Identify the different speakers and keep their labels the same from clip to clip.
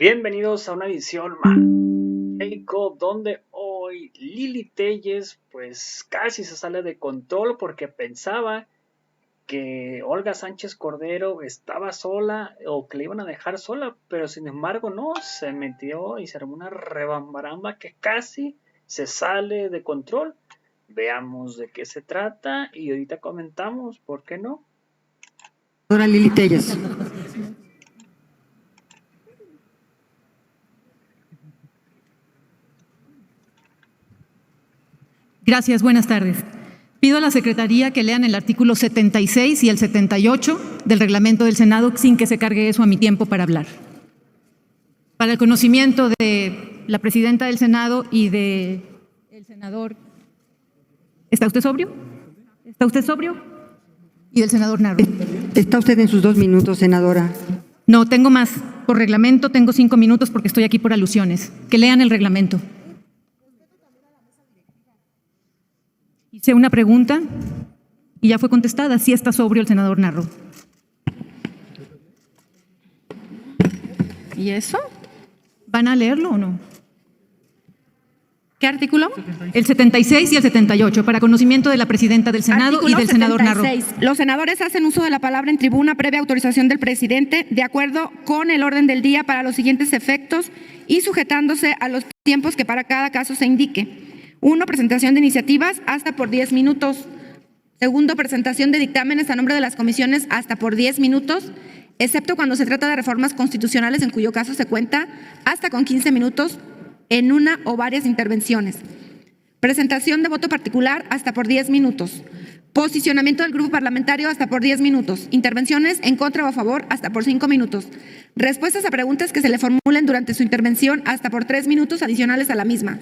Speaker 1: Bienvenidos a una edición más Jacob, donde hoy Lili Telles pues casi se sale de control porque pensaba que Olga Sánchez Cordero estaba sola o que le iban a dejar sola, pero sin embargo no, se metió y se armó una rebambaramba que casi se sale de control. Veamos de qué se trata y ahorita comentamos, ¿por qué no?
Speaker 2: Ahora Lili Telles.
Speaker 3: Gracias, buenas tardes. Pido a la Secretaría que lean el artículo 76 y el 78 del reglamento del Senado sin que se cargue eso a mi tiempo para hablar. Para el conocimiento de la presidenta del Senado y del senador. ¿Está usted sobrio? ¿Está usted sobrio? Y del senador Narro.
Speaker 2: Está usted en sus 2 minutos, senadora.
Speaker 3: No, tengo más. Por reglamento tengo 5 minutos porque estoy aquí por alusiones. Que lean el reglamento. Hice una pregunta y ya fue contestada. Sí está sobrio el senador Narro.
Speaker 4: ¿Y eso?
Speaker 3: ¿Van a leerlo o no?
Speaker 4: ¿Qué artículo?
Speaker 3: El 76 y el 78, para conocimiento de la presidenta del Senado
Speaker 4: Artículo
Speaker 3: y del senador Narro.
Speaker 4: 76. Los senadores hacen uso de la palabra en tribuna previa autorización del presidente, de acuerdo con el orden del día para los siguientes efectos y sujetándose a los tiempos que para cada caso se indique. 1. Presentación de iniciativas hasta por 10 minutos. 2. Presentación de dictámenes a nombre de las comisiones hasta por 10 minutos, excepto cuando se trata de reformas constitucionales, en cuyo caso se cuenta hasta con 15 minutos en una o varias intervenciones. Presentación de voto particular hasta por 10 minutos. Posicionamiento del grupo parlamentario hasta por 10 minutos. Intervenciones en contra o a favor hasta por 5 minutos. Respuestas a preguntas que se le formulen durante su intervención hasta por 3 minutos adicionales a la misma.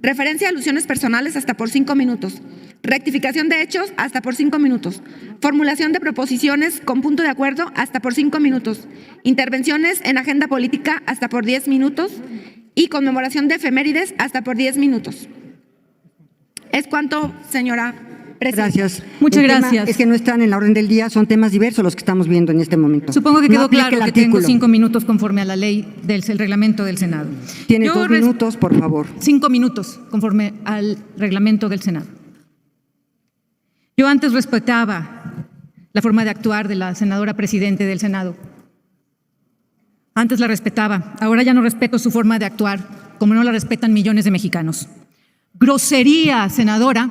Speaker 4: Referencia a alusiones personales hasta por 5 minutos. Rectificación de hechos hasta por 5 minutos. Formulación de proposiciones con punto de acuerdo hasta por 5 minutos. Intervenciones en agenda política hasta por 10 minutos. Y conmemoración de efemérides hasta por 10 minutos. Es cuanto, señora presidenta.
Speaker 2: Gracias.
Speaker 3: Muchas gracias.
Speaker 2: Es que no están en la orden del día, son temas diversos los que estamos viendo en este momento.
Speaker 3: Supongo que
Speaker 2: No
Speaker 3: quedó
Speaker 2: aplica
Speaker 3: claro
Speaker 2: el
Speaker 3: que tengo
Speaker 2: artículo.
Speaker 3: 5 minutos conforme a la ley del reglamento del Senado.
Speaker 2: Tiene
Speaker 3: Yo
Speaker 2: 2 minutos, por favor.
Speaker 3: 5 minutos conforme al reglamento del Senado. Yo antes respetaba la forma de actuar de la senadora presidente del Senado. Antes la respetaba, ahora ya no respeto su forma de actuar, como no la respetan millones de mexicanos. Grosería, senadora.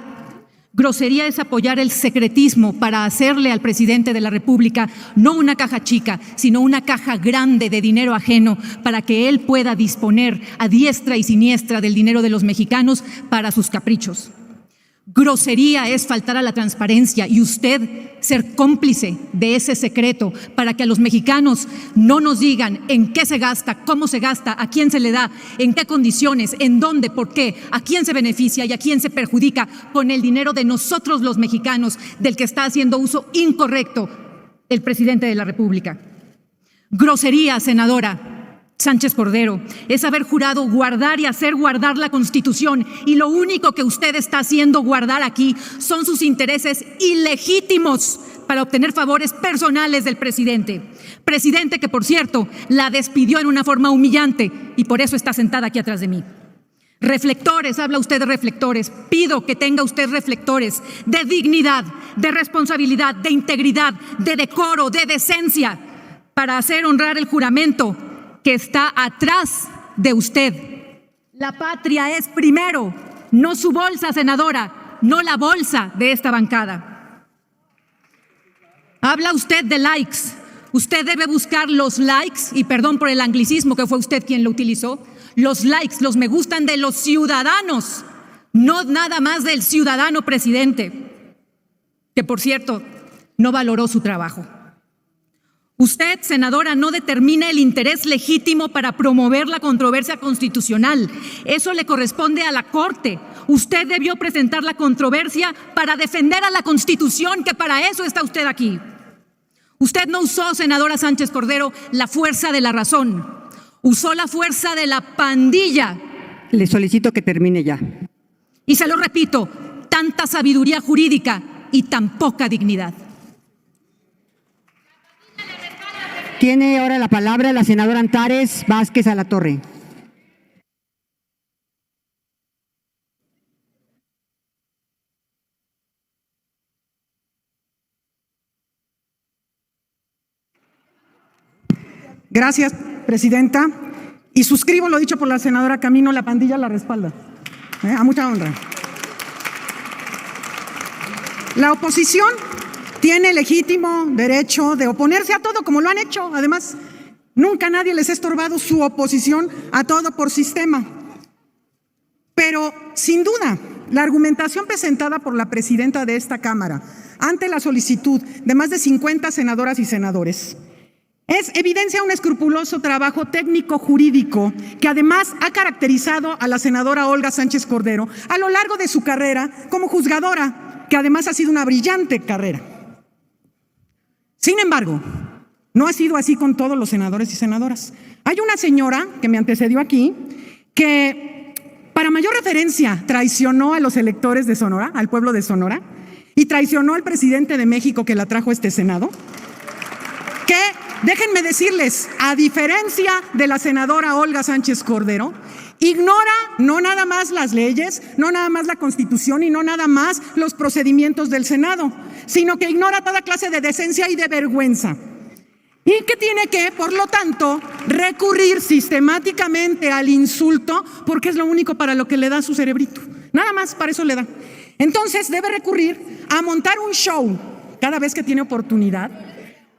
Speaker 3: Grosería es apoyar el secretismo para hacerle al presidente de la República no una caja chica, sino una caja grande de dinero ajeno para que él pueda disponer a diestra y siniestra del dinero de los mexicanos para sus caprichos. Grosería es faltar a la transparencia y usted ser cómplice de ese secreto para que a los mexicanos no nos digan en qué se gasta, cómo se gasta, a quién se le da, en qué condiciones, en dónde, por qué, a quién se beneficia y a quién se perjudica con el dinero de nosotros los mexicanos, del que está haciendo uso incorrecto el presidente de la República. Grosería, senadora Sánchez Cordero, es haber jurado guardar y hacer guardar la Constitución, y lo único que usted está haciendo guardar aquí son sus intereses ilegítimos para obtener favores personales del presidente. Presidente que, por cierto, la despidió en una forma humillante y por eso está sentada aquí atrás de mí. Reflectores, habla usted de reflectores. Pido que tenga usted reflectores de dignidad, de responsabilidad, de integridad, de decoro, de decencia, para hacer honrar el juramento que está atrás de usted. La patria es primero, no su bolsa, senadora, no la bolsa de esta bancada. Habla usted de likes. Usted debe buscar los likes, y perdón por el anglicismo que fue usted quien lo utilizó, los likes, los me gustan de los ciudadanos, no nada más del ciudadano presidente, que por cierto no valoró su trabajo. Usted, senadora, no determina el interés legítimo para promover la controversia constitucional. Eso le corresponde a la Corte. Usted debió presentar la controversia para defender a la Constitución, que para eso está usted aquí. Usted no usó, senadora Sánchez Cordero, la fuerza de la razón. Usó la fuerza de la pandilla.
Speaker 2: Le solicito que termine ya.
Speaker 3: Y se lo repito, tanta sabiduría jurídica y tan poca dignidad.
Speaker 2: Tiene ahora la palabra la senadora Antares Vázquez Alatorre.
Speaker 5: Gracias, presidenta. Y suscribo lo dicho por la senadora Camino, la pandilla la respalda. A mucha honra. La oposición tiene legítimo derecho de oponerse a todo, como lo han hecho. Además, nunca nadie les ha estorbado su oposición a todo por sistema. Pero, sin duda, la argumentación presentada por la presidenta de esta Cámara ante la solicitud de más de 50 senadoras y senadores evidencia un escrupuloso trabajo técnico-jurídico que además ha caracterizado a la senadora Olga Sánchez Cordero a lo largo de su carrera como juzgadora, que además ha sido una brillante carrera. Sin embargo, no ha sido así con todos los senadores y senadoras. Hay una señora que me antecedió aquí que, para mayor referencia, traicionó a los electores de Sonora, al pueblo de Sonora, y traicionó al presidente de México que la trajo a este Senado, que, déjenme decirles, a diferencia de la senadora Olga Sánchez Cordero, ignora no nada más las leyes, no nada más la Constitución y no nada más los procedimientos del Senado, sino que ignora toda clase de decencia y de vergüenza. Y que tiene que, por lo tanto, recurrir sistemáticamente al insulto porque es lo único para lo que le da su cerebrito. Nada más para eso le da. Entonces debe recurrir a montar un show cada vez que tiene oportunidad,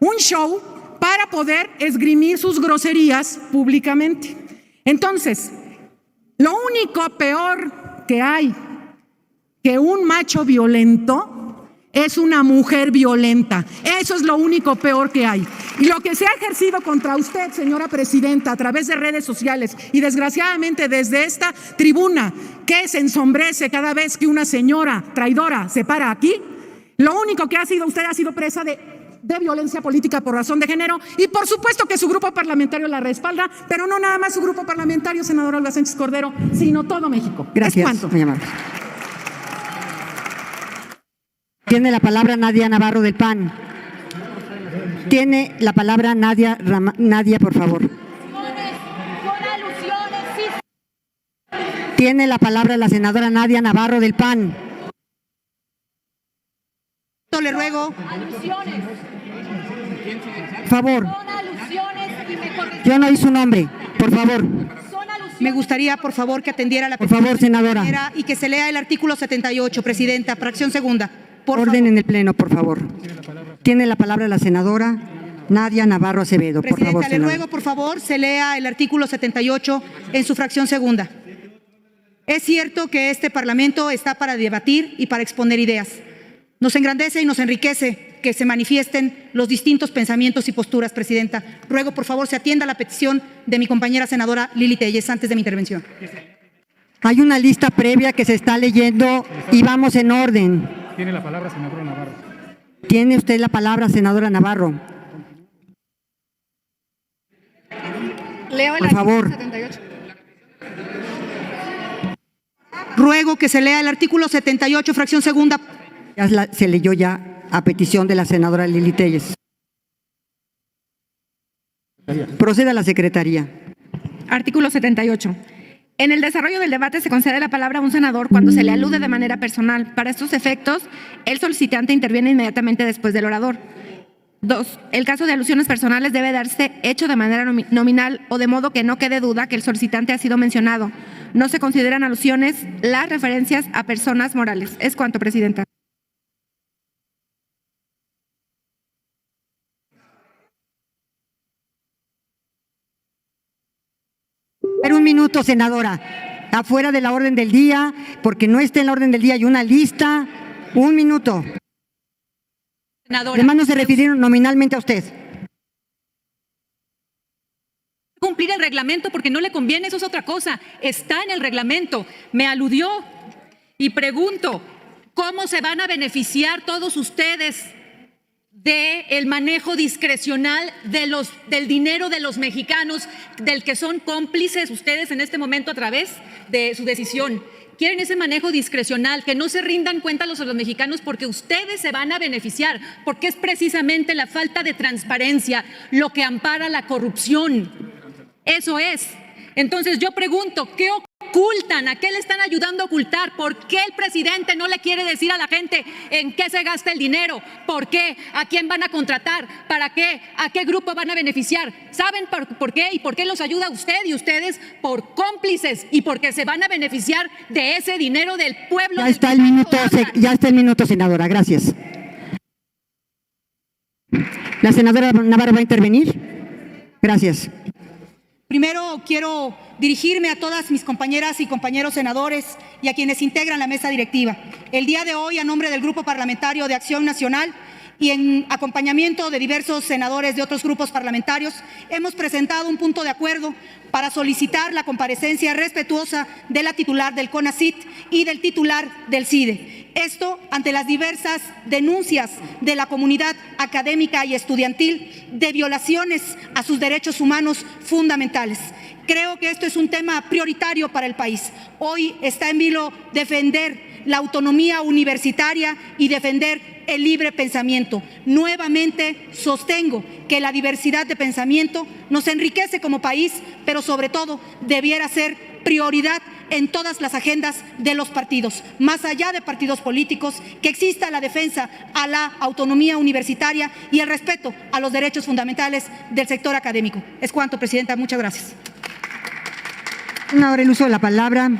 Speaker 5: un show para poder esgrimir sus groserías públicamente. Entonces, lo único peor que hay que un macho violento es una mujer violenta. Eso es lo único peor que hay. Y lo que se ha ejercido contra usted, señora presidenta, a través de redes sociales y desgraciadamente desde esta tribuna, que se ensombrece cada vez que una señora traidora se para aquí, lo único que ha sido usted ha sido presa de violencia política por razón de género, y por supuesto que su grupo parlamentario la respalda, pero no nada más su grupo parlamentario, senadora Olga Sánchez Cordero, sino todo México.
Speaker 2: Gracias.
Speaker 5: ¿Es cuánto?
Speaker 2: Muy amable. Tiene la palabra Nadia Navarro del PAN. Tiene la palabra Nadia, por favor. Tiene la palabra la senadora Nadia Navarro del PAN.
Speaker 6: Le ruego.
Speaker 2: Por favor. Yo no hice su nombre, por favor.
Speaker 6: Me gustaría, por favor, que atendiera la
Speaker 2: Por favor, senadora.
Speaker 6: y que se lea el artículo 78, presidenta, fracción segunda.
Speaker 2: Orden en el pleno, por favor. Tiene la palabra la senadora Nadia Navarro Acevedo, por favor,
Speaker 6: Presidenta, le ruego, por favor, se lea el artículo 78 en su fracción segunda. Es cierto que este Parlamento está para debatir y para exponer ideas. Nos engrandece y nos enriquece que se manifiesten los distintos pensamientos y posturas, presidenta. Ruego, por favor, se atienda a la petición de mi compañera senadora Lili Telles antes de mi intervención.
Speaker 2: Hay una lista previa que se está leyendo y vamos en orden.
Speaker 7: Tiene la palabra, senadora Navarro.
Speaker 2: Tiene usted la palabra, senadora Navarro.
Speaker 6: Leo el
Speaker 2: Por favor.
Speaker 6: 78. Ruego que se lea el artículo 78, fracción segunda.
Speaker 2: Se leyó ya a petición de la senadora Lili Telles. Proceda a la secretaría.
Speaker 4: Artículo 78. En el desarrollo del debate se concede la palabra a un senador cuando se le alude de manera personal. Para estos efectos, el solicitante interviene inmediatamente después del orador. 2. El caso de alusiones personales debe darse hecho de manera nominal o de modo que no quede duda que el solicitante ha sido mencionado. No se consideran alusiones las referencias a personas morales. Es cuanto, presidenta.
Speaker 2: Pero un minuto, senadora. Afuera de la orden del día, porque no está en la orden del día, hay una lista. Un minuto.
Speaker 3: Senadora,
Speaker 2: además no se refirieron nominalmente a usted.
Speaker 3: cumplir el reglamento porque no le conviene, eso es otra cosa. Está en el reglamento. Me aludió y pregunto, ¿cómo se van a beneficiar todos ustedes del manejo discrecional del dinero de los mexicanos, del que son cómplices ustedes en este momento a través de su decisión. Quieren ese manejo discrecional, que no se rindan cuenta a los mexicanos porque ustedes se van a beneficiar, porque es precisamente la falta de transparencia lo que ampara la corrupción. Eso es. Entonces yo pregunto, ¿qué ocultan? ¿A qué le están ayudando a ocultar? ¿Por qué el presidente no le quiere decir a la gente en qué se gasta el dinero? ¿Por qué? ¿A quién van a contratar? ¿Para qué? ¿A qué grupo van a beneficiar? ¿Saben por qué? ¿Y por qué los ayuda usted y ustedes? Por cómplices y porque se van a beneficiar de ese dinero del pueblo.
Speaker 2: Ya está el minuto, senadora. Gracias. La senadora Navarro va a intervenir. Gracias.
Speaker 6: Primero quiero dirigirme a todas mis compañeras y compañeros senadores y a quienes integran la mesa directiva. El día de hoy, a nombre del Grupo Parlamentario de Acción Nacional y en acompañamiento de diversos senadores de otros grupos parlamentarios, hemos presentado un punto de acuerdo para solicitar la comparecencia respetuosa de la titular del CONACYT y del titular del CIDE. Esto ante las diversas denuncias de la comunidad académica y estudiantil de violaciones a sus derechos humanos fundamentales. Creo que esto es un tema prioritario para el país. Hoy está en vilo defender la autonomía universitaria y defender el libre pensamiento. Nuevamente sostengo que la diversidad de pensamiento nos enriquece como país, pero sobre todo debiera ser prioridad en todas las agendas de los partidos, más allá de partidos políticos, que exista la defensa a la autonomía universitaria y el respeto a los derechos fundamentales del sector académico. Es cuanto, Presidenta. Muchas gracias.
Speaker 2: Ahora el uso de la palabra.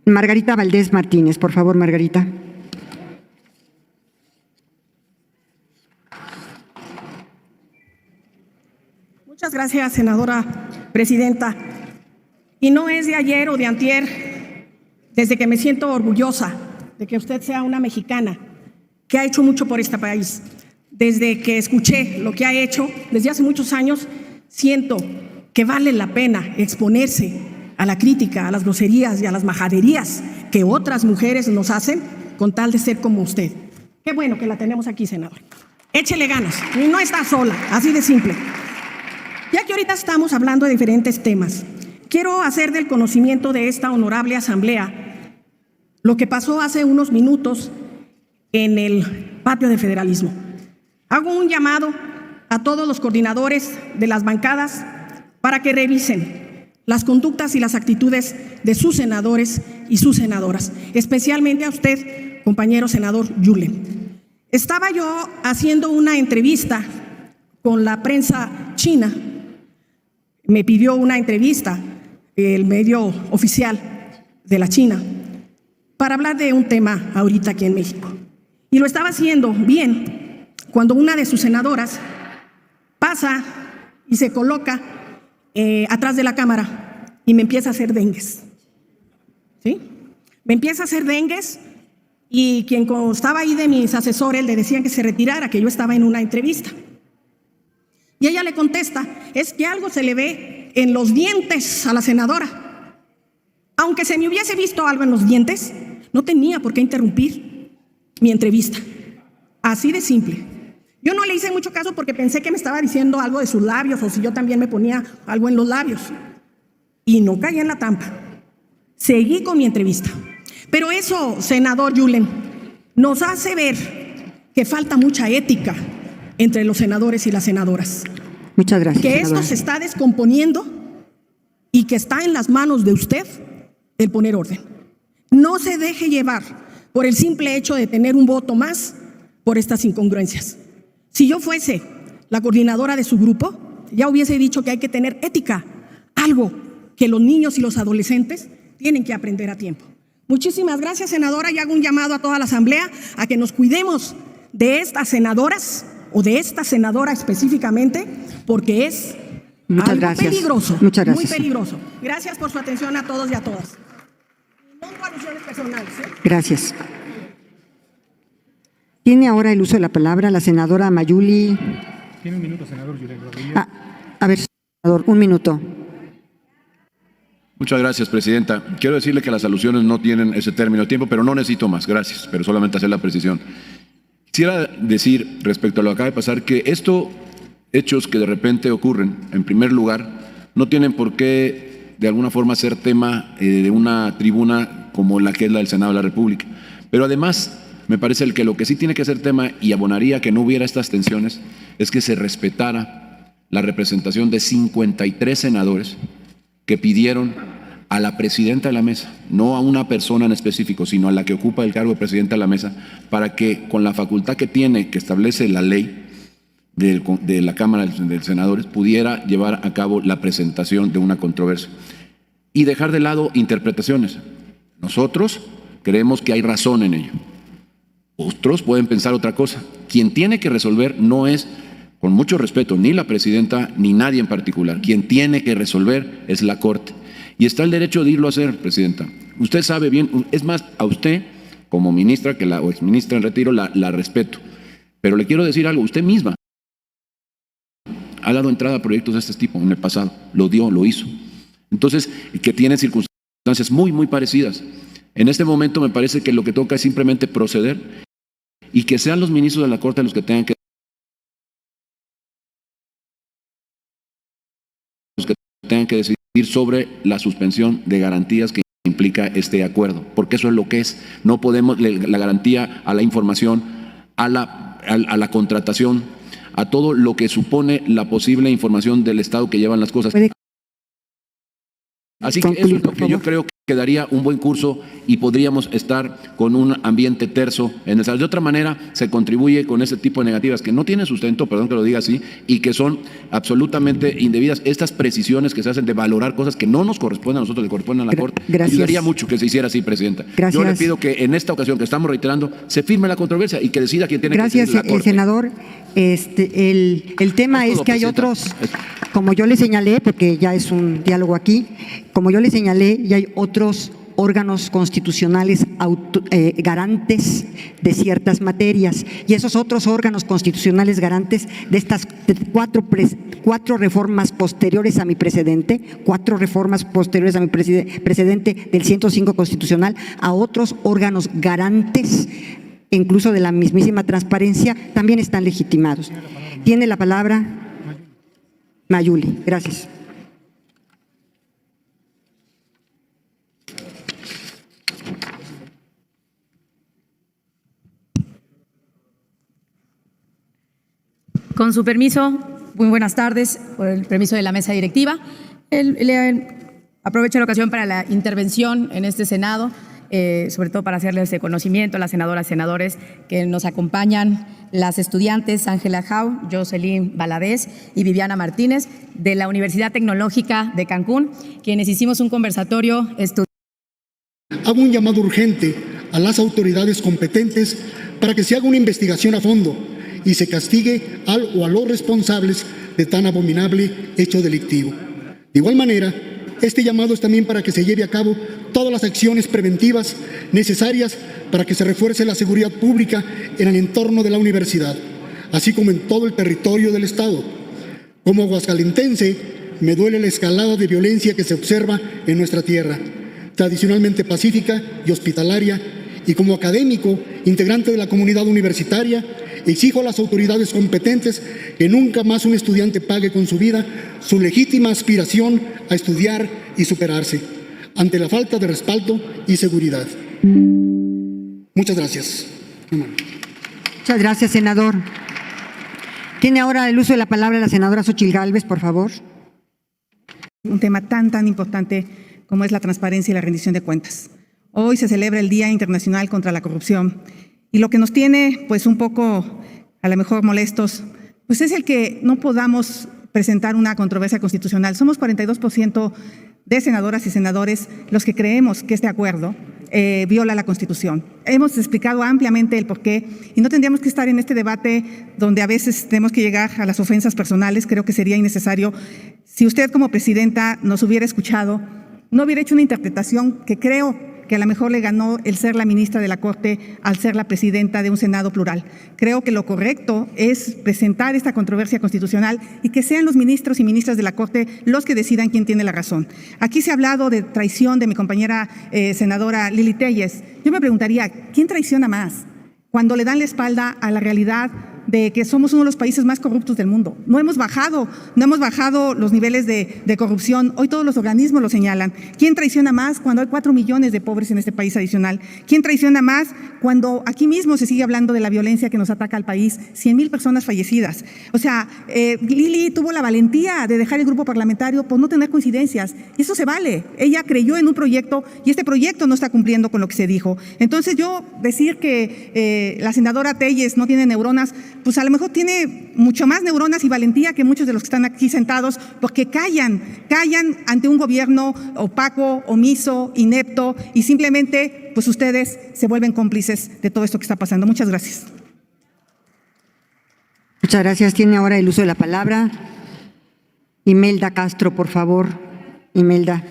Speaker 2: Margarita Valdés Martínez, por favor, Margarita.
Speaker 5: Muchas gracias, senadora presidenta. Y no es de ayer o de antier, desde que me siento orgullosa de que usted sea una mexicana que ha hecho mucho por este país. Desde que escuché lo que ha hecho, desde hace muchos años, siento que vale la pena exponerse a la crítica, a las groserías y a las majaderías que otras mujeres nos hacen con tal de ser como usted. Qué bueno que la tenemos aquí, senadora. Échele ganas, y no está sola, así de simple. Ya que ahorita estamos hablando de diferentes temas, quiero hacer del conocimiento de esta honorable asamblea lo que pasó hace unos minutos en el patio de Federalismo. Hago un llamado a todos los coordinadores de las bancadas para que revisen las conductas y las actitudes de sus senadores y sus senadoras, especialmente a usted, compañero senador Yulen. Estaba yo haciendo una entrevista con la prensa china. Me pidió una entrevista el medio oficial de la China para hablar de un tema ahorita aquí en México. Y lo estaba haciendo bien cuando una de sus senadoras pasa y se coloca atrás de la cámara y me empieza a hacer dengues. ¿Sí? Me empieza a hacer dengues y quien estaba ahí de mis asesores le decían que se retirara, que yo estaba en una entrevista. Y ella le contesta, es que algo se le ve en los dientes a la senadora. Aunque se me hubiese visto algo en los dientes, no tenía por qué interrumpir mi entrevista. Así de simple. Yo no le hice mucho caso porque pensé que me estaba diciendo algo de sus labios o si yo también me ponía algo en los labios. Y no caí en la trampa. Seguí con mi entrevista. Pero eso, senador Yulen, nos hace ver que falta mucha ética entre los senadores y las senadoras.
Speaker 2: Muchas gracias.
Speaker 5: Que esto se está descomponiendo y que está en las manos de usted el poner orden. No se deje llevar por el simple hecho de tener un voto más por estas incongruencias. Si yo fuese la coordinadora de su grupo, ya hubiese dicho que hay que tener ética, algo que los niños y los adolescentes tienen que aprender a tiempo. Muchísimas gracias, senadora, y hago un llamado a toda la asamblea a que nos cuidemos de estas senadoras o de esta senadora específicamente, porque es algo peligroso, muy peligroso. Gracias por su atención a todos y a todas. No hubo alusiones personales.
Speaker 2: Gracias. Tiene ahora el uso de la palabra la senadora Mayuli.
Speaker 7: Tiene un minuto, senador Yulen Rodríguez.
Speaker 2: A ver, senador, un minuto.
Speaker 8: Muchas gracias, presidenta. Quiero decirle que las alusiones no tienen ese término de tiempo, pero no necesito más. Gracias, pero solamente hacer la precisión. Quisiera decir respecto a lo que acaba de pasar que estos hechos que de repente ocurren, en primer lugar, no tienen por qué de alguna forma ser tema de una tribuna como la que es la del Senado de la República. Pero además, me parece que lo que sí tiene que ser tema y abonaría que no hubiera estas tensiones es que se respetara la representación de 53 senadores que pidieron a la presidenta de la mesa, no a una persona en específico, sino a la que ocupa el cargo de presidenta de la mesa, para que con la facultad que tiene, que establece la ley de la Cámara de Senadores, pudiera llevar a cabo la presentación de una controversia y dejar de lado interpretaciones. Nosotros creemos que hay razón en ello. Otros pueden pensar otra cosa. Quien tiene que resolver no es, con mucho respeto, ni la presidenta ni nadie en particular. Quien tiene que resolver es la Corte. Y está el derecho de irlo a hacer, presidenta. Usted sabe bien, es más, a usted como ministra, que la exministra en retiro, la respeto. Pero le quiero decir algo, usted misma ha dado entrada a proyectos de este tipo en el pasado. Lo dio, lo hizo. Entonces, que tienen circunstancias muy, muy parecidas. En este momento me parece que lo que toca es simplemente proceder y que sean los ministros de la Corte los que tengan que decidir sobre la suspensión de garantías que implica este acuerdo, porque eso es lo que es. No podemos, la garantía a la información, a la contratación, a todo lo que supone la posible información del Estado que llevan las cosas. Así que eso es lo que yo creo que daría un buen curso y podríamos estar con un ambiente terso en el salón. De otra manera, se contribuye con ese tipo de negativas que no tienen sustento, perdón que lo diga así, y que son absolutamente indebidas. Estas precisiones que se hacen de valorar cosas que no nos corresponden a nosotros, le corresponden a la Corte.
Speaker 2: Gracias.
Speaker 8: Ayudaría mucho que se hiciera así, presidenta.
Speaker 2: Gracias.
Speaker 8: Yo le pido que en esta ocasión que estamos reiterando, se firme la controversia y que decida quién tiene que decidir la Corte.
Speaker 2: Gracias, senador. El tema es que hay otros, como yo le señalé, porque ya es un diálogo aquí, como yo le señalé, ya hay otros órganos constitucionales garantes de ciertas materias, y esos otros órganos constitucionales garantes de estas cuatro reformas posteriores a mi precedente, del 105 constitucional, a otros órganos garantes incluso de la mismísima transparencia, también están legitimados. Tiene la palabra Mayuli. Gracias.
Speaker 9: Con su permiso, muy buenas tardes, por el permiso de la mesa directiva. Aprovecho la ocasión para la intervención en este Senado, sobre todo para hacerles de conocimiento a las senadoras y senadores que nos acompañan, las estudiantes Ángela Jau, Jocelyn Valadez y Viviana Martínez de la Universidad Tecnológica de Cancún, quienes hicimos un conversatorio estudiantil.
Speaker 10: Hago un llamado urgente a las autoridades competentes para que se haga una investigación a fondo y se castigue al o a los responsables de tan abominable hecho delictivo. De igual manera, este llamado es también para que se lleve a cabo todas las acciones preventivas necesarias para que se refuerce la seguridad pública en el entorno de la universidad, así como en todo el territorio del Estado. Como aguascalentense, me duele la escalada de violencia que se observa en nuestra tierra, tradicionalmente pacífica y hospitalaria, y como académico, integrante de la comunidad universitaria, exijo a las autoridades competentes que nunca más un estudiante pague con su vida su legítima aspiración a estudiar y superarse, ante la falta de respaldo y seguridad. Muchas gracias.
Speaker 2: Muchas gracias, senador. Tiene ahora el uso de la palabra la senadora Xóchitl Gálvez, por favor.
Speaker 3: Un tema tan importante como es la transparencia y la rendición de cuentas. Hoy se celebra el Día Internacional contra la Corrupción y lo que nos tiene pues un poco a lo mejor molestos pues es el que no podamos presentar una controversia constitucional. Somos 42% de senadoras y senadores los que creemos que este acuerdo viola la Constitución. Hemos explicado ampliamente el porqué y no tendríamos que estar en este debate donde a veces tenemos que llegar a las ofensas personales. Creo que sería innecesario. Si usted como presidenta nos hubiera escuchado, no hubiera hecho una interpretación que creo que a lo mejor le ganó el ser la ministra de la Corte al ser la presidenta de un Senado plural. Creo que lo correcto es presentar esta controversia constitucional y que sean los ministros y ministras de la Corte los que decidan quién tiene la razón. Aquí se ha hablado de traición de mi compañera senadora Lili Telles. Yo me preguntaría, ¿quién traiciona más?
Speaker 5: cuando le dan la espalda a la realidad de que somos uno de los países más corruptos del mundo. No hemos bajado los niveles de corrupción. Hoy todos los organismos lo señalan. ¿Quién traiciona más cuando hay 4 millones de pobres en este país adicional? ¿Quién traiciona más cuando aquí mismo se sigue hablando de la violencia que nos ataca al país? 100,000 personas fallecidas. O sea, Lili tuvo la valentía de dejar el grupo parlamentario por no tener coincidencias. Y eso se vale. Ella creyó en un proyecto y este proyecto no está cumpliendo con lo que se dijo. Entonces yo decir que la senadora Telles no tiene neuronas, pues a lo mejor tiene mucho más neuronas y valentía que muchos de los que están aquí sentados, porque callan ante un gobierno opaco, omiso, inepto, y simplemente pues ustedes se vuelven cómplices de todo esto que está pasando. Muchas gracias.
Speaker 2: Muchas gracias. Tiene ahora el uso de la palabra Imelda Castro, por favor. Imelda.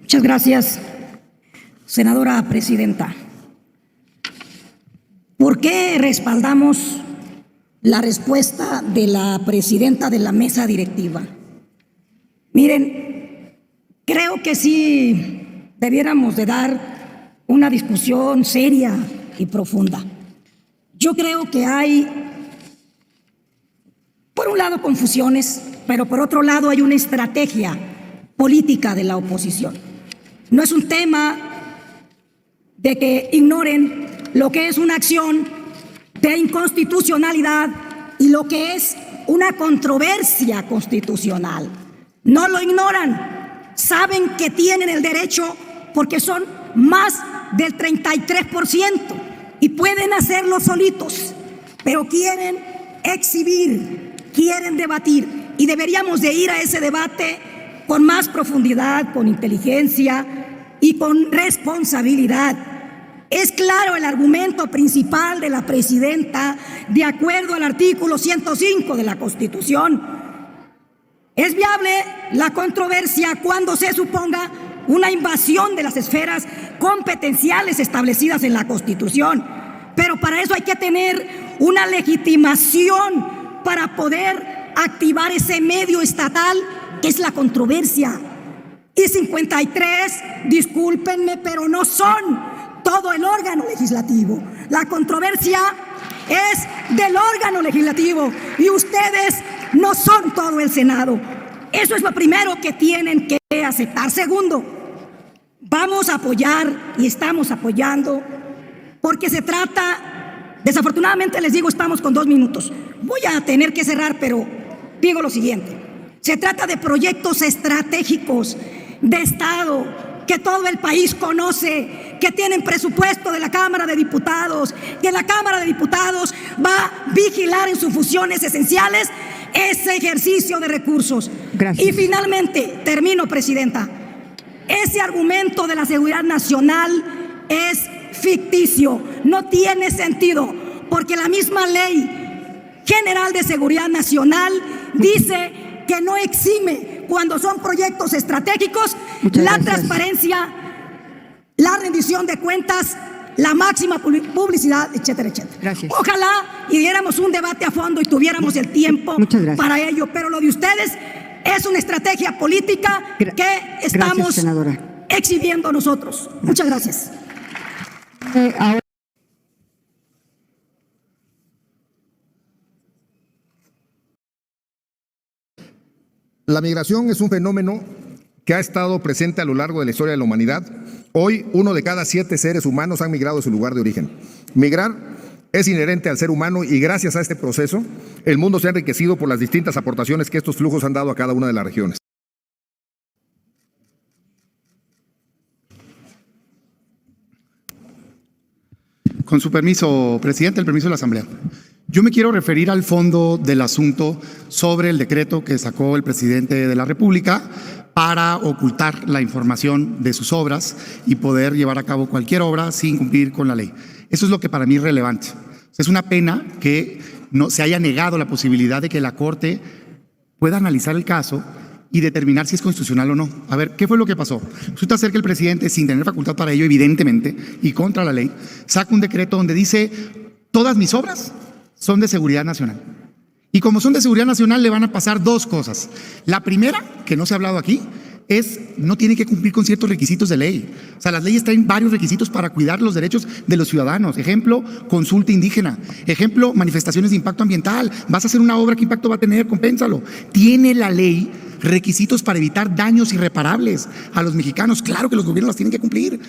Speaker 11: Muchas gracias, senadora presidenta. ¿Por qué respaldamos la respuesta de la presidenta de la mesa directiva? Miren, creo que sí debiéramos de dar una discusión seria y profunda. Yo creo que hay, por un lado, confusiones, pero por otro lado hay una estrategia política de la oposición. No es un tema de que ignoren lo que es una acción de inconstitucionalidad y lo que es una controversia constitucional. No lo ignoran, saben que tienen el derecho porque son más del 33% y pueden hacerlo solitos, pero quieren exhibir, quieren debatir y deberíamos de ir a ese debate con más profundidad, con inteligencia y con responsabilidad. Es claro el argumento principal de la presidenta, de acuerdo al artículo 105 de la Constitución. Es viable la controversia cuando se suponga una invasión de las esferas competenciales establecidas en la Constitución, pero para eso hay que tener una legitimación para poder activar ese medio estatal que es la controversia. Y 53, discúlpenme, pero no son todo el órgano legislativo. La controversia es del órgano legislativo y ustedes no son todo el Senado. Eso es lo primero que tienen que aceptar. Segundo, vamos a apoyar y estamos apoyando porque se trata, desafortunadamente les digo, estamos con 2 minutos. Voy a tener que cerrar, pero digo lo siguiente. Se trata de proyectos estratégicos de Estado que todo el país conoce, que tienen presupuesto de la Cámara de Diputados, que la Cámara de Diputados va a vigilar en sus funciones esenciales ese ejercicio de recursos.
Speaker 2: Gracias.
Speaker 11: Y finalmente, termino, presidenta, ese argumento de la seguridad nacional es ficticio, no tiene sentido, porque la misma Ley General de Seguridad Nacional dice que no exime cuando son proyectos estratégicos la transparencia, la rendición de cuentas, la máxima publicidad, etcétera, etcétera.
Speaker 2: Gracias.
Speaker 11: Ojalá y diéramos un debate a fondo y tuviéramos el tiempo para ello, pero lo de ustedes es una estrategia política que estamos exhibiendo nosotros. Muchas gracias.
Speaker 12: La migración es un fenómeno que ha estado presente a lo largo de la historia de la humanidad. Hoy, 1 de cada 7 seres humanos han migrado de su lugar de origen. Migrar es inherente al ser humano y gracias a este proceso, el mundo se ha enriquecido por las distintas aportaciones que estos flujos han dado a cada una de las regiones.
Speaker 13: Con su permiso, presidente, el permiso de la Asamblea. Yo me quiero referir al fondo del asunto sobre el decreto que sacó el presidente de la República para ocultar la información de sus obras y poder llevar a cabo cualquier obra sin cumplir con la ley. Eso es lo que para mí es relevante. Es una pena que no se haya negado la posibilidad de que la Corte pueda analizar el caso y determinar si es constitucional o no. A ver, ¿qué fue lo que pasó? Resulta ser que el presidente, sin tener facultad para ello, evidentemente, y contra la ley, saca un decreto donde dice: todas mis obras son de seguridad nacional. Y como son de seguridad nacional, le van a pasar 2 cosas. La primera, que no se ha hablado aquí, no tiene que cumplir con ciertos requisitos de ley. O sea, las leyes traen varios requisitos para cuidar los derechos de los ciudadanos. Ejemplo, consulta indígena. Ejemplo, manifestaciones de impacto ambiental. Vas a hacer una obra, ¿qué impacto va a tener? Compénsalo. Tiene la ley requisitos para evitar daños irreparables a los mexicanos. Claro que los gobiernos las tienen que cumplir,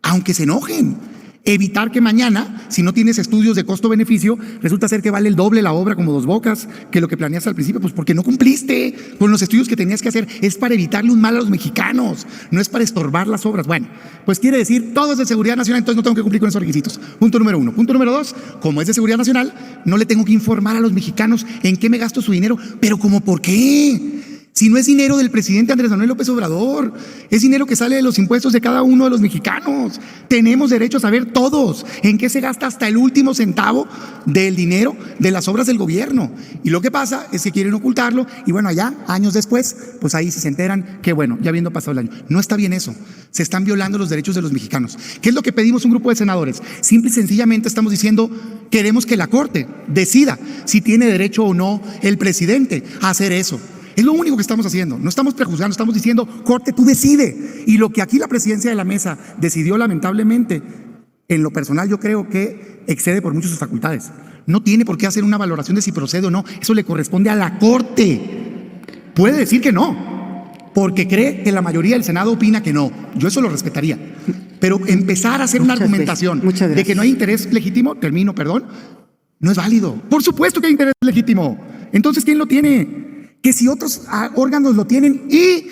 Speaker 13: aunque se enojen. Evitar que mañana, si no tienes estudios de costo-beneficio, resulta ser que vale el doble la obra como Dos Bocas que lo que planeaste al principio, pues porque no cumpliste con los estudios que tenías que hacer. Es para evitarle un mal a los mexicanos, no es para estorbar las obras. Bueno, pues quiere decir, todo es de seguridad nacional, entonces no tengo que cumplir con esos requisitos. Punto número 1. Punto número 2, como es de seguridad nacional, no le tengo que informar a los mexicanos en qué me gasto su dinero. Pero ¿cómo por qué? Si no es dinero del presidente Andrés Manuel López Obrador, es dinero que sale de los impuestos de cada uno de los mexicanos. Tenemos derecho a saber todos en qué se gasta hasta el último centavo del dinero de las obras del gobierno. Y lo que pasa es que quieren ocultarlo y bueno, allá, años después, pues ahí se enteran que bueno, ya habiendo pasado el año. No está bien eso. Se están violando los derechos de los mexicanos. ¿Qué es lo que pedimos un grupo de senadores? Simple y sencillamente estamos diciendo, queremos que la Corte decida si tiene derecho o no el presidente a hacer eso. Es lo único que estamos haciendo, no estamos prejuzgando, estamos diciendo, Corte, tú decide. Y lo que aquí la presidencia de la mesa decidió, lamentablemente, en lo personal yo creo que excede por mucho sus facultades. No tiene por qué hacer una valoración de si procede o no, eso le corresponde a la Corte. Puede decir que no, porque cree que la mayoría del Senado opina que no. Yo eso lo respetaría. Pero empezar a hacer una argumentación de que no hay interés legítimo, no es válido. Por supuesto que hay interés legítimo. Entonces, ¿quién lo tiene? Que si otros órganos lo tienen y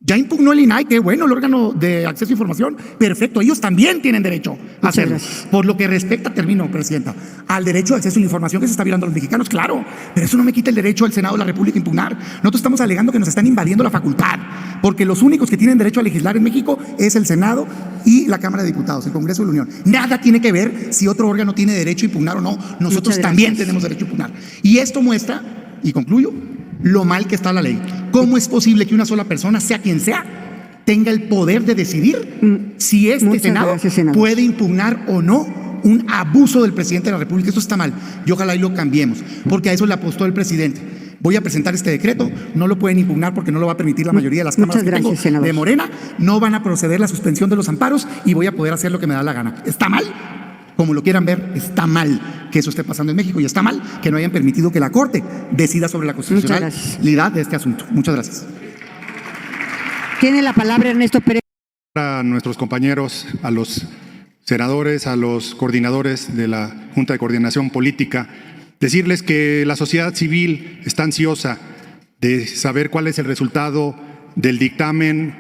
Speaker 13: ya impugnó el INAI, que bueno, el órgano de acceso a información, perfecto, ellos también tienen derecho a hacerlo. Por lo que respecta, Presidenta, al derecho de acceso a la información que se está violando a los mexicanos, claro, pero eso no me quita el derecho al Senado de la República a impugnar. Nosotros estamos alegando que nos están invadiendo la facultad, porque los únicos que tienen derecho a legislar en México es el Senado y la Cámara de Diputados, el Congreso de la Unión. Nada tiene que ver si otro órgano tiene derecho a impugnar o no. Nosotros también tenemos derecho a impugnar. Y esto muestra, y concluyo, lo mal que está la ley. ¿Cómo es posible que una sola persona, sea quien sea, tenga el poder de decidir si este Senado puede impugnar o no un abuso del presidente de la República? Eso está mal y ojalá y lo cambiemos, porque a eso le apostó el presidente. Voy a presentar este decreto, no lo pueden impugnar porque no lo va a permitir la mayoría de las cámaras que tengo de Morena, no van a proceder la suspensión de los amparos y voy a poder hacer lo que me da la gana. ¿Está mal? Como lo quieran ver, está mal que eso esté pasando en México y está mal que no hayan permitido que la Corte decida sobre la constitucionalidad de este asunto. Muchas gracias.
Speaker 2: Tiene la palabra Ernesto Pérez.
Speaker 14: A nuestros compañeros, a los senadores, a los coordinadores de la Junta de Coordinación Política, decirles que la sociedad civil está ansiosa de saber cuál es el resultado del dictamen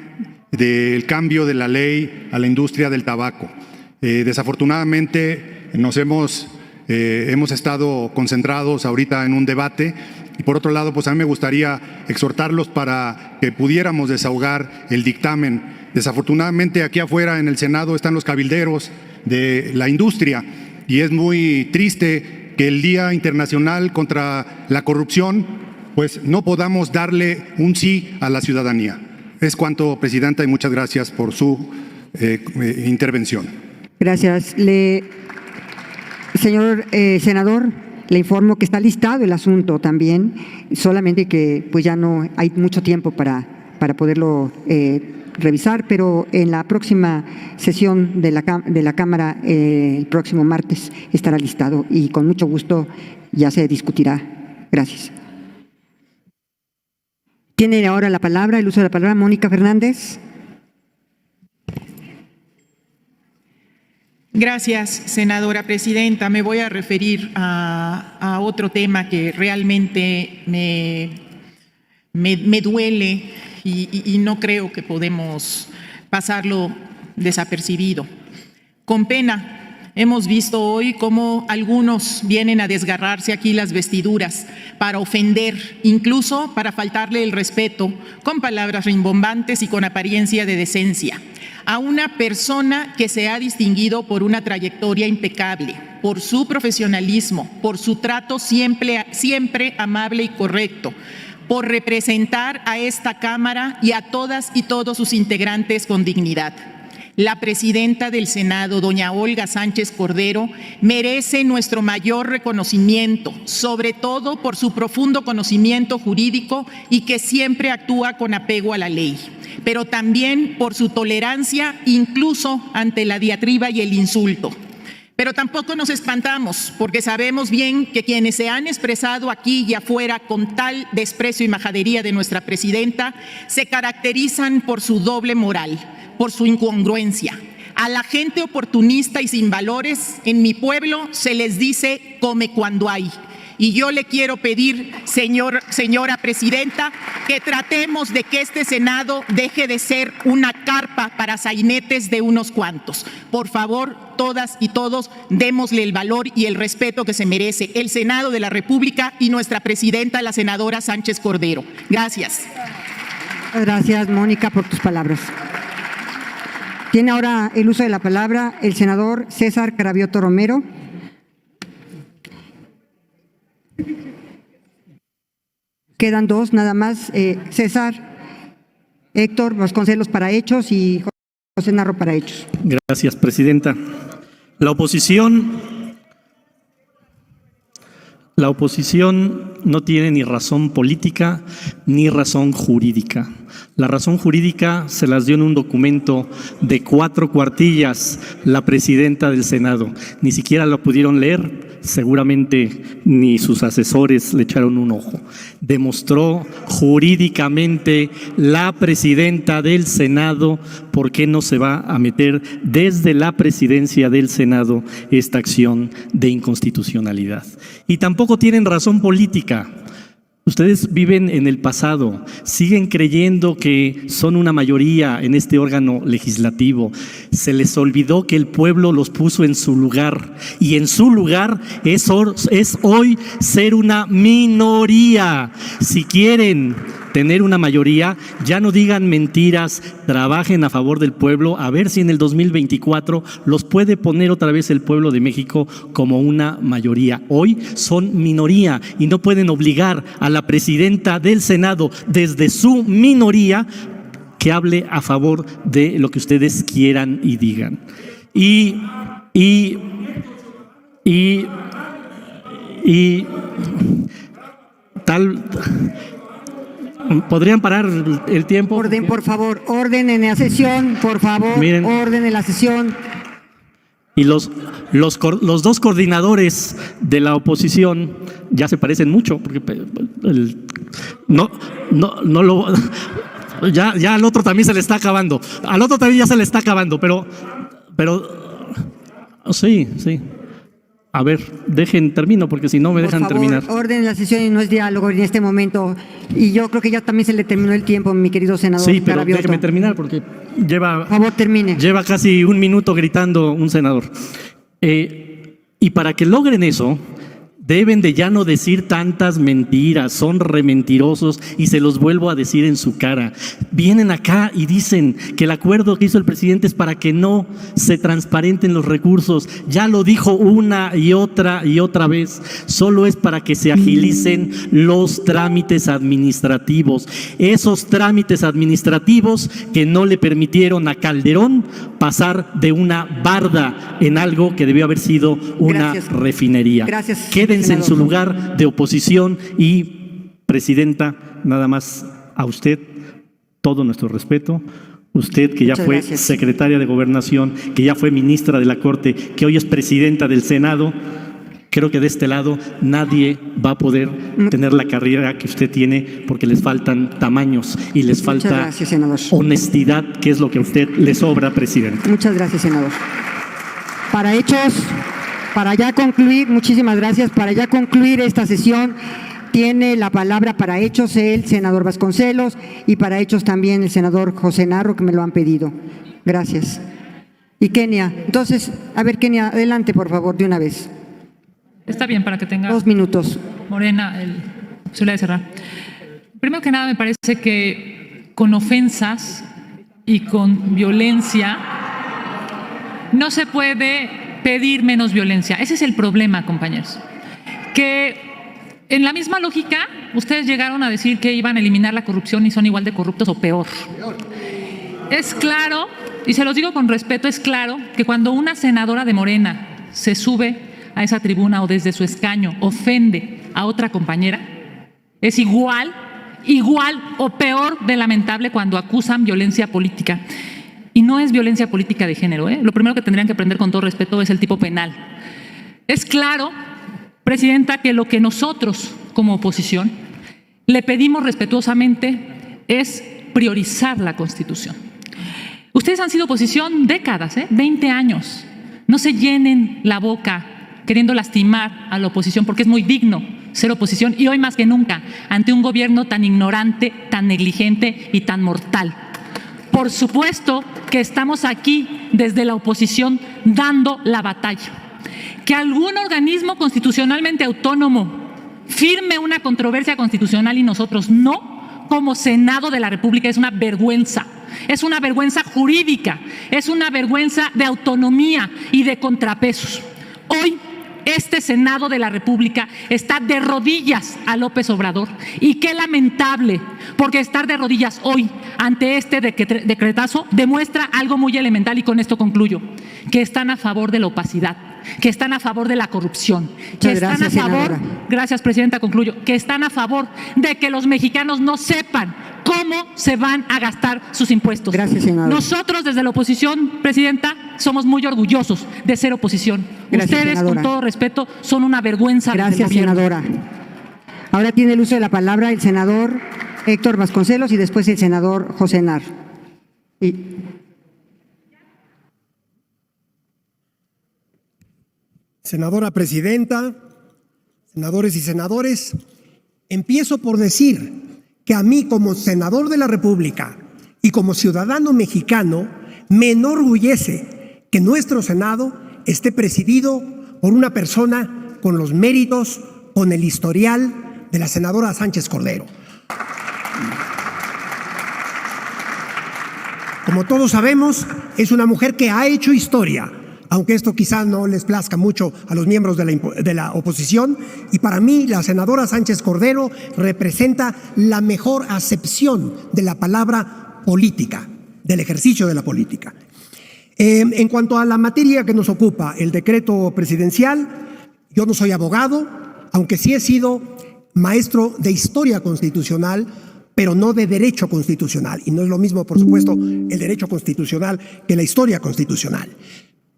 Speaker 14: del cambio de la ley a la industria del tabaco. Desafortunadamente hemos estado concentrados ahorita en un debate y por otro lado, pues a mí me gustaría exhortarlos para que pudiéramos desahogar el dictamen. Desafortunadamente aquí afuera en el Senado están los cabilderos de la industria y es muy triste que el Día Internacional contra la Corrupción pues no podamos darle un sí a la ciudadanía. Es cuanto, Presidenta, y muchas gracias por su intervención.
Speaker 2: Gracias. Señor senador, le informo que está listado el asunto también, solamente que pues ya no hay mucho tiempo para poderlo revisar, pero en la próxima sesión de la Cámara, el próximo martes, estará listado y con mucho gusto ya se discutirá. Gracias. Tiene ahora la palabra, el uso de la palabra, Mónica Fernández.
Speaker 15: Gracias, senadora presidenta. Me voy a referir a otro tema que realmente me duele y no creo que podemos pasarlo desapercibido. Con pena, hemos visto hoy cómo algunos vienen a desgarrarse aquí las vestiduras para ofender, incluso para faltarle el respeto, con palabras rimbombantes y con apariencia de decencia, a una persona que se ha distinguido por una trayectoria impecable, por su profesionalismo, por su trato siempre amable y correcto, por representar a esta Cámara y a todas y todos sus integrantes con dignidad. La presidenta del Senado, doña Olga Sánchez Cordero, merece nuestro mayor reconocimiento, sobre todo por su profundo conocimiento jurídico y que siempre actúa con apego a la ley, pero también por su tolerancia incluso ante la diatriba y el insulto. Pero tampoco nos espantamos, porque sabemos bien que quienes se han expresado aquí y afuera con tal desprecio y majadería de nuestra presidenta se caracterizan por su doble moral, por su incongruencia. A la gente oportunista y sin valores, en mi pueblo se les dice come cuando hay. Y yo le quiero pedir, señora presidenta, que tratemos de que este Senado deje de ser una carpa para sainetes de unos cuantos. Por favor, todas y todos, démosle el valor y el respeto que se merece el Senado de la República y nuestra presidenta, la senadora Sánchez Cordero. Gracias.
Speaker 2: Gracias, Mónica, por tus palabras. Tiene ahora el uso de la palabra el senador César Cravioto Romero. Quedan dos nada más, César, Héctor Vasconcelos para Hechos y José Narro para Hechos.
Speaker 16: Gracias, presidenta. La oposición no tiene ni razón política ni razón jurídica. La razón jurídica se las dio en un documento de 4 cuartillas la presidenta del Senado. Ni siquiera lo pudieron leer, seguramente ni sus asesores le echaron un ojo. Demostró jurídicamente la presidenta del Senado por qué no se va a meter desde la presidencia del Senado esta acción de inconstitucionalidad. Y tampoco tienen razón política. Ustedes viven en el pasado, siguen creyendo que son una mayoría en este órgano legislativo. Se les olvidó que el pueblo los puso en su lugar y en su lugar es hoy ser una minoría. Si quieren tener una mayoría, ya no digan mentiras, trabajen a favor del pueblo, a ver si en el 2024 los puede poner otra vez el pueblo de México como una mayoría. Hoy son minoría y no pueden obligar a la presidenta del Senado desde su minoría que hable a favor de lo que ustedes quieran y digan. Y tal... ¿Podrían parar el tiempo?
Speaker 2: Orden, por favor, orden en la sesión, por favor. Miren, orden en la sesión.
Speaker 16: Y los 2 coordinadores de la oposición ya se parecen mucho, porque ya al otro también se le está acabando. Al otro también ya se le está acabando, pero sí. A ver, termino, porque si no me dejan terminar.
Speaker 2: Por favor, orden en la sesión y no es diálogo en este momento. Y yo creo que ya también se le terminó el tiempo, mi querido senador.
Speaker 16: Sí, pero déjeme terminar, porque
Speaker 2: por favor, termine.
Speaker 16: Lleva casi 1 minuto gritando un senador. Y para que logren eso, deben de ya no decir tantas mentiras, son rementirosos y se los vuelvo a decir en su cara. Vienen acá y dicen que el acuerdo que hizo el presidente es para que no se transparenten los recursos. Ya lo dijo una y otra vez, solo es para que se agilicen los trámites administrativos. Esos trámites administrativos que no le permitieron a Calderón pasar de una barda en algo que debió haber sido una refinería.
Speaker 2: Gracias.
Speaker 16: Quédense en su lugar de oposición y, presidenta, nada más a usted todo nuestro respeto. Usted que ya fue secretaria de Gobernación, que ya fue ministra de la Corte, que hoy es presidenta del Senado, creo que de este lado nadie va a poder tener la carrera que usted tiene porque les faltan tamaños y les falta honestidad, que es lo que a usted le sobra, presidente.
Speaker 2: Muchas gracias, senador. Para Hechos, para ya concluir, muchísimas gracias. Para ya concluir esta sesión, tiene la palabra para Hechos el senador Vasconcelos y para Hechos también el senador José Narro, que me lo han pedido. Gracias. Y Kenia. Entonces, a ver, Kenia, adelante, por favor, de una vez.
Speaker 17: Está bien, para que tenga
Speaker 2: 2 minutos.
Speaker 17: Morena, posibilidad de cerrar. Primero que nada, me parece que con ofensas y con violencia no se puede pedir menos violencia. Ese es el problema, compañeros. Que en la misma lógica, ustedes llegaron a decir que iban a eliminar la corrupción y son igual de corruptos o peor. Es claro y se los digo con respeto, es claro que cuando una senadora de Morena se sube a esa tribuna o desde su escaño ofende a otra compañera, es igual o peor de lamentable cuando acusan violencia política. Y no es violencia política de género, ¿eh? Lo primero que tendrían que aprender con todo respeto es el tipo penal. Es claro, Presidenta, que lo que nosotros como oposición le pedimos respetuosamente es priorizar la Constitución. Ustedes han sido oposición décadas, 20 años. No se llenen la boca queriendo lastimar a la oposición, porque es muy digno ser oposición y hoy más que nunca ante un gobierno tan ignorante, tan negligente y tan mortal. Por supuesto que estamos aquí desde la oposición dando la batalla. Que algún organismo constitucionalmente autónomo firme una controversia constitucional y nosotros no, como Senado de la República, es una vergüenza. Es una vergüenza jurídica, es una vergüenza de autonomía y de contrapesos. Hoy este Senado de la República está de rodillas a López Obrador y qué lamentable, porque estar de rodillas hoy ante este decretazo demuestra algo muy elemental y con esto concluyo, que están a favor de la opacidad, que están a favor de la corrupción, que están a favor, gracias Presidenta, concluyo, que están a favor de que los mexicanos no sepan cómo se van a gastar sus impuestos.
Speaker 2: Gracias, senadora.
Speaker 17: Nosotros desde la oposición, Presidenta, somos muy orgullosos de ser oposición.
Speaker 2: Gracias,
Speaker 17: Ustedes,
Speaker 2: senadora.
Speaker 17: con todo respeto, son una vergüenza.
Speaker 2: Gracias, senadora. Ahora tiene el uso de la palabra el senador Héctor Vasconcelos y después el senador José Nar.
Speaker 18: Senadora presidenta, senadores y senadores, empiezo por decir que a mí como senador de la República y como ciudadano mexicano me enorgullece que nuestro Senado esté presidido por una persona con los méritos, con el historial de la senadora Sánchez Cordero. Como todos sabemos, es una mujer que ha hecho historia, aunque esto quizá no les plazca mucho a los miembros de la oposición, y para mí la senadora Sánchez Cordero representa la mejor acepción de la palabra política, del ejercicio de la política. En cuanto a la materia que nos ocupa, el decreto presidencial, yo no soy abogado, aunque sí he sido maestro de historia constitucional, pero no de derecho constitucional, y no es lo mismo, por supuesto, el derecho constitucional que la historia constitucional.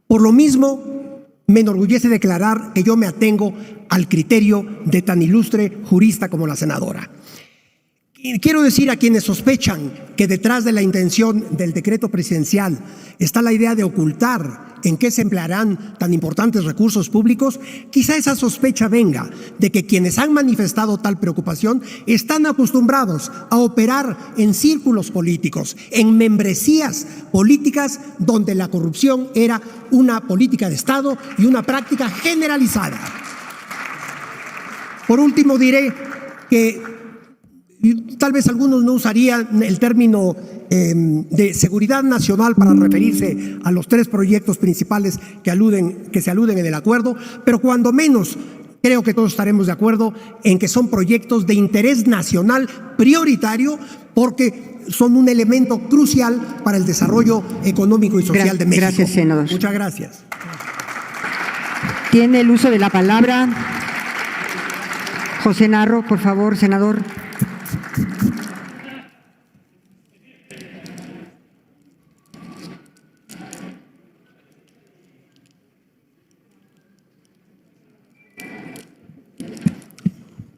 Speaker 18: Por lo mismo, me enorgullece declarar que yo me atengo al criterio de tan ilustre jurista como la senadora. Y quiero decir a quienes sospechan que detrás de la intención del decreto presidencial está la idea de ocultar en qué se emplearán tan importantes recursos públicos, quizá esa sospecha venga de que quienes han manifestado tal preocupación están acostumbrados a operar en círculos políticos, en membresías políticas donde la corrupción era una política de Estado y una práctica generalizada. Por último, diré que tal vez algunos no usarían el término de seguridad nacional para referirse a los tres proyectos principales que se aluden en el acuerdo, pero cuando menos creo que todos estaremos de acuerdo en que son proyectos de interés nacional prioritario porque son un elemento crucial para el desarrollo económico y social de México.
Speaker 2: Gracias, senador.
Speaker 18: Muchas gracias.
Speaker 2: Tiene el uso de la palabra José Narro, por favor, senador.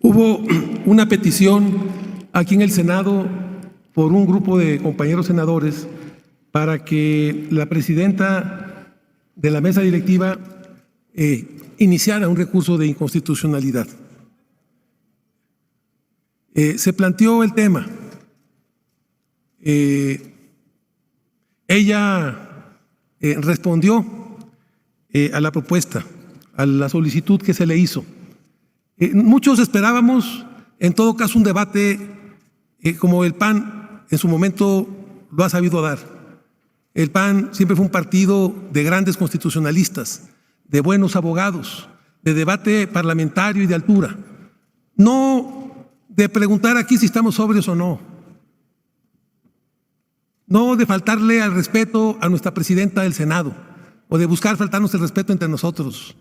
Speaker 19: Hubo una petición aquí en el Senado por un grupo de compañeros senadores para que la presidenta de la mesa directiva iniciara un recurso de inconstitucionalidad. Se planteó el tema. Ella respondió a la propuesta, a la solicitud que se le hizo. Muchos esperábamos, en todo caso, un debate como el PAN en su momento lo ha sabido dar. El PAN siempre fue un partido de grandes constitucionalistas, de buenos abogados, de debate parlamentario y de altura. No de preguntar aquí si estamos sobrios o no. no de faltarle al respeto a nuestra presidenta del Senado o de buscar faltarnos el respeto entre nosotros.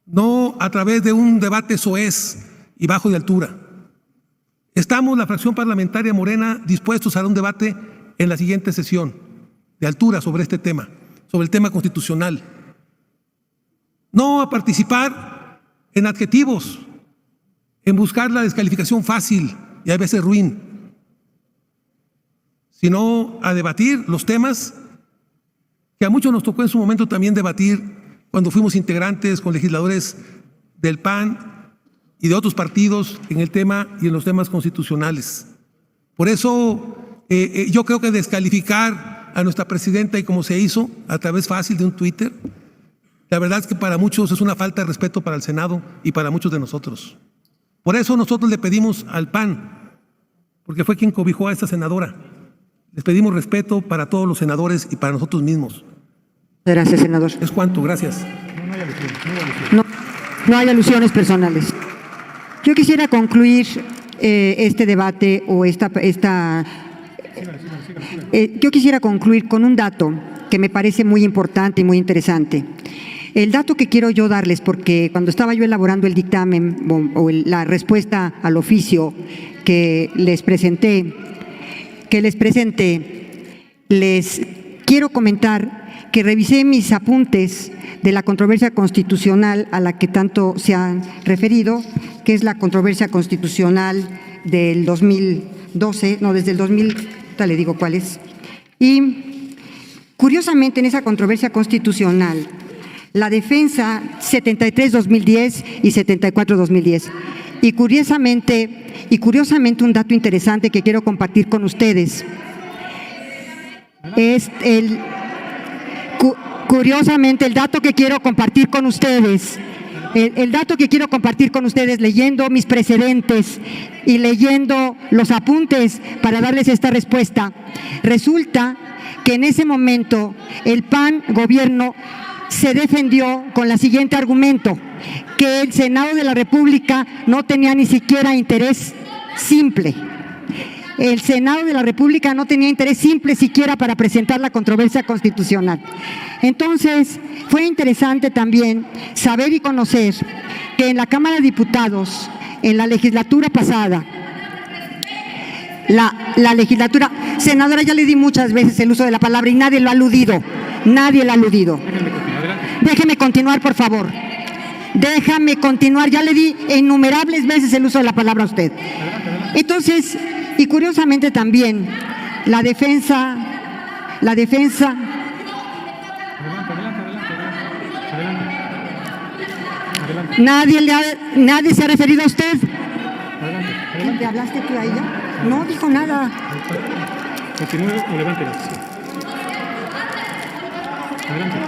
Speaker 19: No a través de un debate soez y bajo de altura. Estamos, la fracción parlamentaria Morena, dispuestos a dar un debate en la siguiente sesión de altura sobre este tema, sobre el tema constitucional. No a participar en adjetivos, en buscar la descalificación fácil y a veces ruin, sino a debatir los temas que a muchos nos tocó en su momento también debatir cuando fuimos integrantes con legisladores del PAN y de otros partidos en el tema y en los temas constitucionales. Por eso yo creo que descalificar a nuestra presidenta y como se hizo a través fácil de un Twitter, la verdad es que para muchos es una falta de respeto para el Senado y para muchos de nosotros. Por eso nosotros le pedimos al PAN, porque fue quien cobijó a esta senadora, les pedimos respeto para todos los senadores y para nosotros mismos.
Speaker 2: Gracias, senador.
Speaker 19: Es cuanto, gracias.
Speaker 2: No hay alusiones personales. Yo quisiera concluir este debate o yo quisiera concluir con un dato que me parece muy importante y muy interesante. El dato que quiero yo darles, porque cuando estaba yo elaborando el dictamen o la respuesta al oficio que les presenté, les quiero comentar que revisé mis apuntes de la controversia constitucional a la que tanto se han referido, que es la controversia constitucional del 2012, no, desde el 2000, le digo cuál es. Y curiosamente en esa controversia constitucional, la defensa 73-2010 y 74-2010. Y curiosamente un dato interesante que quiero compartir con ustedes es curiosamente el dato que quiero compartir con ustedes. El dato que quiero compartir con ustedes leyendo mis precedentes y leyendo los apuntes para darles esta respuesta. Resulta que en ese momento el PAN gobierno se defendió con el siguiente argumento, que el Senado de la República no tenía ni siquiera interés simple. El Senado de la República no tenía interés simple siquiera para presentar la controversia constitucional. Entonces, fue interesante también saber y conocer que en la Cámara de Diputados, en la legislatura pasada, la legislatura, senadora, ya le di muchas veces el uso de la palabra y nadie lo ha aludido, nadie lo ha aludido. Déjeme continuar, por favor. Déjame continuar, ya le di innumerables veces el uso de la palabra a usted. Entonces, y curiosamente también, la defensa. ¿Nadie se ha referido a usted? ¿Le hablaste tú a ella? No dijo nada.
Speaker 7: Continúe o levántela. Adelante.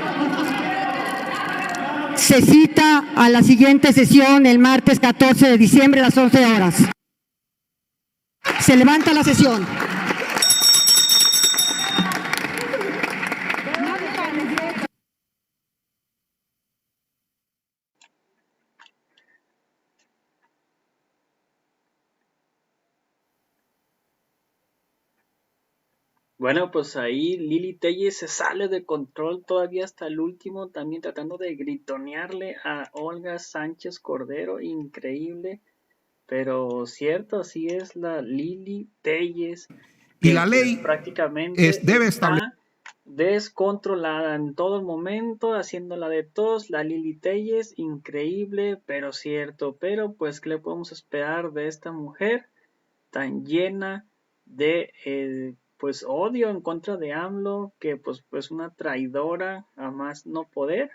Speaker 2: Se cita a la siguiente sesión el martes 14 de diciembre a las 11 horas. Se levanta la sesión.
Speaker 1: Bueno, pues ahí Lili Telles se sale de control todavía hasta el último, también tratando de gritonearle a Olga Sánchez Cordero, increíble, pero cierto, así es la Lili Telles.
Speaker 12: Y la ley
Speaker 1: prácticamente
Speaker 12: debe establecer
Speaker 1: descontrolada en todo momento, haciéndola de tos, la Lili Telles, increíble, pero cierto, pero pues ¿qué le podemos esperar de esta mujer tan llena de pues odio en contra de AMLO, que pues una traidora a más no poder?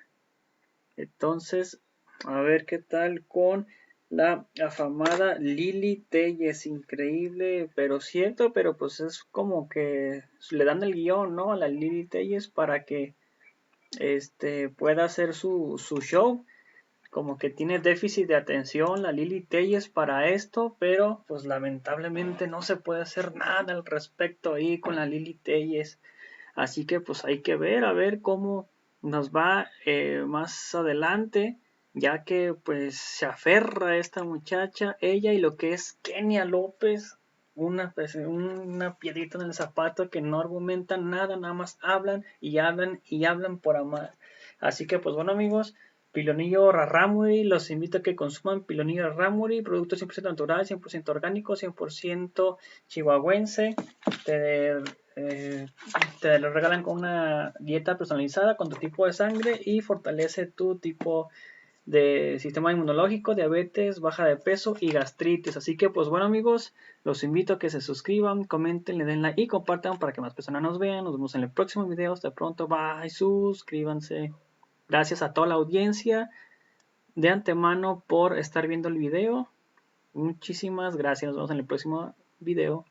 Speaker 1: Entonces, a ver qué tal con la afamada Lili Telles, increíble, pero cierto, pero pues es como que le dan el guión, ¿no? A la Lili Telles para que pueda hacer su show. Como que tiene déficit de atención la Lili Telles para esto, pero pues lamentablemente no se puede hacer nada al respecto ahí con la Lili Telles. Así que pues hay que ver, a ver cómo nos va más adelante, ya que pues se aferra esta muchacha, ella y lo que es Kenia López, una piedrita en el zapato, que no argumentan nada, nada más hablan y hablan y hablan por amar. Así que pues bueno, amigos, Pilonillo Rarámuri, los invito a que consuman Pilonillo Rarámuri, producto 100% natural, 100% orgánico, 100% chihuahuense. Te lo regalan con una dieta personalizada con tu tipo de sangre y fortalece tu tipo de sistema inmunológico, diabetes, baja de peso y gastritis. Así que pues bueno, amigos, los invito a que se suscriban, comenten, le den like y compartan para que más personas nos vean. Nos vemos en el próximo video. Hasta pronto, bye, suscríbanse. Gracias a toda la audiencia de antemano por estar viendo el video. Muchísimas gracias. Nos vemos en el próximo video.